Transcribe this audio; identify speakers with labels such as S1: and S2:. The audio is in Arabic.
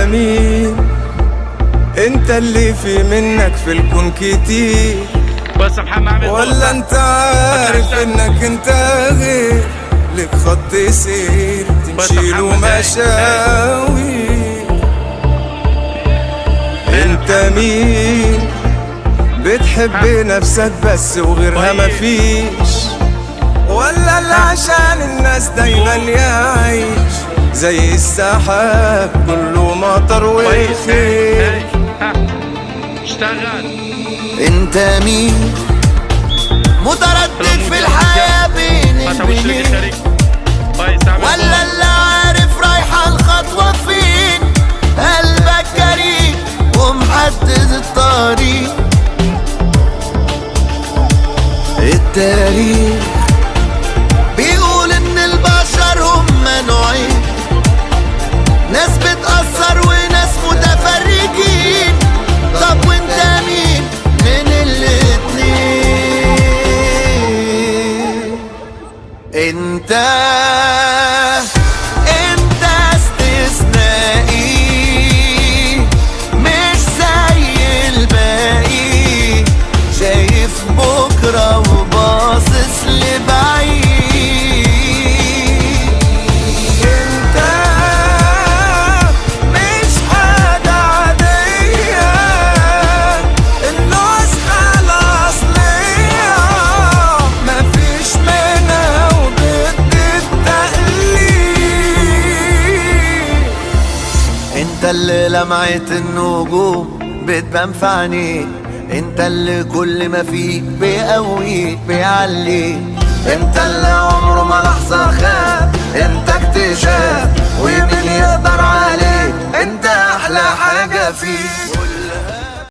S1: مين؟ انت اللي في منك في الكون كتير،
S2: بس محمد
S1: ولا انت عارف انك انت غير لك خط سير تمشيله مشاوي؟ انت مين؟ بتحب نفسك بس وغيرها مفيش، ولا اللي عشان الناس دايما يعيش زي السحاب كله مطر وخير؟
S2: اشتغل.
S3: انت مين؟ متردد في الحياة بين البنين، ولا اللي عارف رايحة الخطوة فين؟ قلبك كريم ومحدد الطريق. التاريخ بيقول ان البشر هم نوعين، ناس بتأثر وناس متفرجين. طب وانت مين من الاتنين؟ انت استثنائي مش زي الباقي، شايف بكرة وباصص لبعيد.
S1: انت مش حاجة عادية، النسخة الأصلية مفيش منها وضد التقليد.
S3: انت اللي لمعة النجوم بتبان في عينيك، انت اللي كل ما فيك بيقويك بيعليك، انت اللي عمره ما لحظة خاب، انت اكتشاف ومين يقدر عليك، انت احلى حاجة فيك.